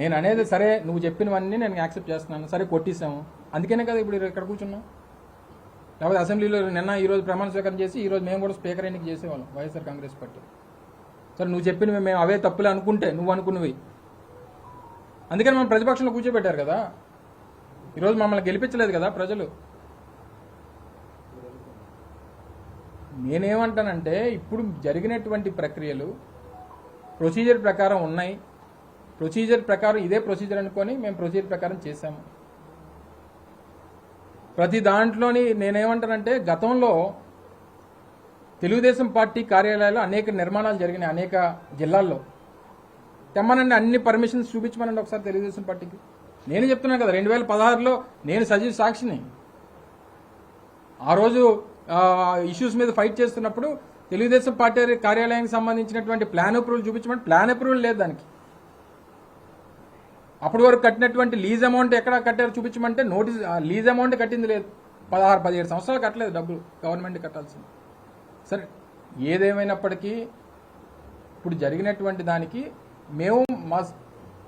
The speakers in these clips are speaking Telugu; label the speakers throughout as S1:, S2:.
S1: నేను అనేది సరే నువ్వు చెప్పినవన్నీ నేను యాక్సెప్ట్ చేస్తున్నాను, సరే కొట్టేసాము, అందుకనే కదా ఇప్పుడు ఇక్కడ కూర్చున్నాం. లేకపోతే అసెంబ్లీలో నిన్న ఈరోజు ప్రమాణ స్వీకారం చేసి ఈరోజు మేము కూడా స్పీకర్ ఎన్నిక చేసేవాళ్ళం వైఎస్ఆర్ కాంగ్రెస్ పార్టీ. సరే నువ్వు చెప్పినవి మేము అవే తప్పులే అనుకుంటే నువ్వు అనుకున్నవి, అందుకని మనం ప్రతిపక్షంలో కూర్చోబెట్టారు కదా. ఈరోజు మమ్మల్ని గెలిపించలేదు కదా ప్రజలు. నేనేమంటానంటే ఇప్పుడు జరిగినటువంటి ప్రక్రియలు ప్రొసీజర్ ప్రకారం ఉన్నాయి, ప్రొసీజర్ ప్రకారం ఇదే ప్రొసీజర్ అనుకొని మేము ప్రొసీజర్ ప్రకారం చేశాము. ప్రతి దాంట్లోని నేనేమంటానంటే గతంలో తెలుగుదేశం పార్టీ కార్యాలయాల్లో అనేక నిర్మాణాలు జరిగినాయి అనేక జిల్లాల్లో. తెమ్మనండి అన్ని పర్మిషన్స్ చూపించమనండి ఒకసారి తెలుగుదేశం పార్టీకి. నేను చెప్తున్నాను కదా 2016లో నేను సజీవ సాక్షిని. ఆ రోజు ఇష్యూస్ మీద ఫైట్ చేస్తున్నప్పుడు తెలుగుదేశం పార్టీ కార్యాలయానికి సంబంధించినటువంటి ప్లాన్ అప్రూవల్ చూపించమని, ప్లాన్ అప్రూవల్ లేదు దానికి. అప్పటి వరకు కట్టినటువంటి లీజ్ అమౌంట్ ఎక్కడ కట్టారో చూపించమంటే నోటీస్ లీజ్ అమౌంట్ కట్టింది లేదు. 16-17 సంవత్సరాలు కట్టలేదు డబ్బులు, గవర్నమెంట్ కట్టాల్సింది. సరే ఏదేమైనప్పటికీ ఇప్పుడు జరిగినటువంటి దానికి మేము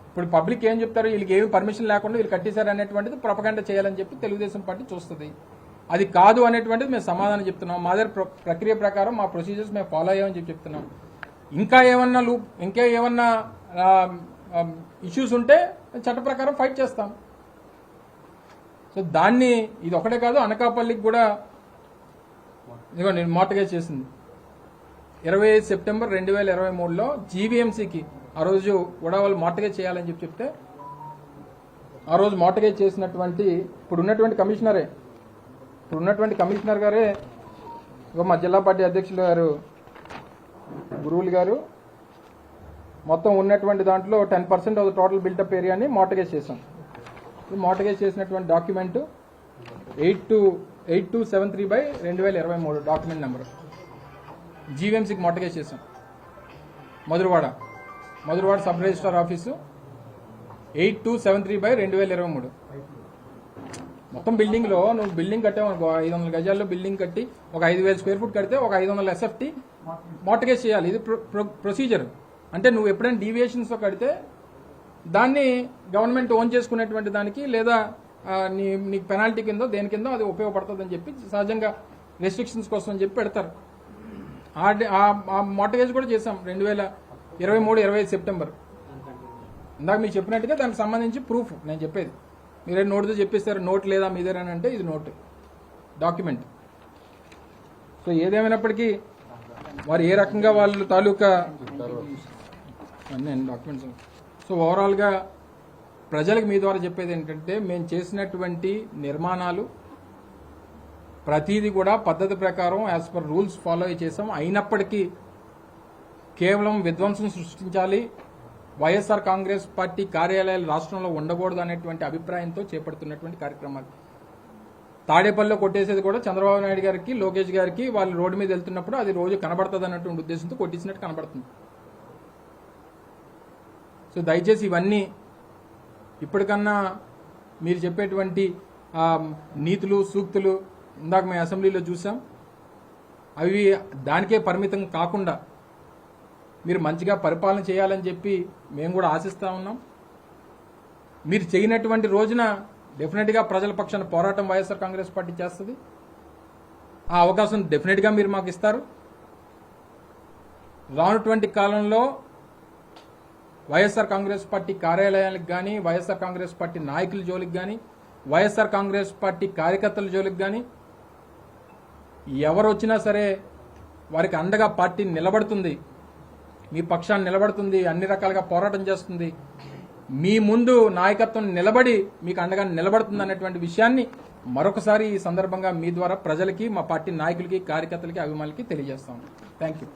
S1: ఇప్పుడు పబ్లిక్ ఏం చెప్తారు, వీళ్ళకి ఏమి పర్మిషన్ లేకుండా వీళ్ళు కట్టేశారు అనేటువంటిది ప్రొపగండా చేయాలని చెప్పి తెలుగుదేశం పార్టీ చూస్తుంది. అది కాదు అనేటువంటిది మేము సమాధానం చెప్తున్నాం. మా దగ్గర ప్రక్రియ ప్రకారం మా ప్రొసీజర్స్ మేము ఫాలో అయ్యామని చెప్పి చెప్తున్నాం. ఇంకా ఏమన్నా ఇష్యూస్ ఉంటే చట్ట ప్రకారం ఫైట్ చేస్తాం. సో దాన్ని ఇది ఒకటే కాదు, అనకాపల్లికి కూడా నేను మార్టగేజ్ చేసింది 25 సెప్టెంబర్ 2023లో జీవీఎంసీకి ఆ రోజు కూడా వాళ్ళు మార్టగేజ్ చేయాలని చెప్పి చెప్తే ఆ రోజు మార్టగేజ్ చేసినటువంటి ఇప్పుడున్నటువంటి కమిషనర్ గారే మా జిల్లా పార్టీ అధ్యక్షులు గారు గురువులు గారు మొత్తం ఉన్నటువంటి దాంట్లో 10% ఆఫ్ ద టోటల్ బిల్టప్ ఏరియాని మార్టగేజ్ చేశాం. మార్టగేజ్ చేసినటువంటి డాక్యుమెంట్ 8273/2023 డాక్యుమెంట్ నెంబర్ జీవీఎంసీకి మార్టగేజ్ చేశాం. Madhurawada sub registrar office 8273/2023. మొత్తం బిల్డింగ్ లో నువ్వు బిల్డింగ్ కట్టావు 500 గజాల్లో బిల్డింగ్ కట్టి ఒక 5,000 స్క్వేర్ ఫుట్ కడితే ఒక 500 SFT మార్టగేజ్ చేయాలి. ఇది ప్రొసీజర్. అంటే నువ్వు ఎప్పుడైనా డీవియేషన్స్ తో కడితే దాన్ని గవర్నమెంట్ ఓన్ చేసుకునేటువంటి దానికి లేదా నీకు పెనాల్టీ కిందో దేని కిందో అది ఉపయోగపడుతుంది అని చెప్పి సహజంగా రెస్ట్రిక్షన్స్ కోసం అని చెప్పి పెడతారు. ఆ మార్టగేజ్ కూడా చేశాం 2023-25 సెప్టెంబర్. ఇందాక మీకు చెప్పినట్టుగా దానికి సంబంధించి ప్రూఫ్ నేను చెప్పేది. మీరే నోటుతో చెప్పిస్తారు, నోట్ లేదా మీదేనని అంటే ఇది నోట్ డాక్యుమెంట్. సో ఏదేమైనప్పటికీ వారు ఏ రకంగా వాళ్ళు తాలూకా డాక్యుమెంట్స్. సో ఓవరాల్గా ప్రజలకు మీ ద్వారా చెప్పేది ఏంటంటే మేము చేసినటువంటి నిర్మాణాలు ప్రతిదీ కూడా పద్ధతి ప్రకారం యాజ్ పర్ రూల్స్ ఫాలో చేసాం. అయినప్పటికీ కేవలం విధ్వంసం సృష్టించాలి, వైఎస్ఆర్ కాంగ్రెస్ పార్టీ కార్యాలయాలు రాష్ట్రంలో ఉండకూడదు అనేటువంటి అభిప్రాయంతో చేపడుతున్నటువంటి కార్యక్రమాలు. తాడేపల్లిలో కొట్టేసేది కూడా చంద్రబాబు నాయుడు గారికి లోకేష్ గారికి వాళ్ళు రోడ్డు మీద వెళ్తున్నప్పుడు అది రోజు కనబడుతుంది అన్నటువంటి ఉద్దేశంతో కొట్టించినట్టు కనబడుతుంది. సో దయచేసి ఇవన్నీ ఇప్పటికన్నా మీరు చెప్పేటువంటి నీతులు సూక్తులు ఇందాక మేము అసెంబ్లీలో చూసాం, అవి దానికే పరిమితం కాకుండా మీరు మంచిగా పరిపాలన చేయాలని చెప్పి మేము కూడా ఆశిస్తా ఉన్నాం. మీరు చేయనటువంటి రోజున డెఫినెట్గా ప్రజల పక్షాన పోరాటం వైఎస్ఆర్ కాంగ్రెస్ పార్టీ చేస్తుంది. ఆ అవకాశం డెఫినెట్గా మీరు మాకు ఇస్తారు. రానుటువంటి కాలంలో వైఎస్ఆర్ కాంగ్రెస్ పార్టీ కార్యాలయాలకు కానీ, వైఎస్ఆర్ కాంగ్రెస్ పార్టీ నాయకుల జోలికి కానీ, వైఎస్ఆర్ కాంగ్రెస్ పార్టీ కార్యకర్తల జోలికి కానీ ఎవరు వచ్చినా సరే వారికి అండగా పార్టీ నిలబడుతుంది, మీ పక్షాన్ని నిలబడుతుంది, అన్ని రకాలుగా పోరాటం చేస్తుంది, మీ ముందు నాయకత్వం నిలబడి మీకు అండగా నిలబడుతుంది అనేటువంటి విషయాన్ని మరొకసారి ఈ సందర్భంగా మీ ద్వారా ప్రజలకి, మా పార్టీ నాయకులకి, కార్యకర్తలకి, అభిమానులకి తెలియజేస్తాం. Thank you.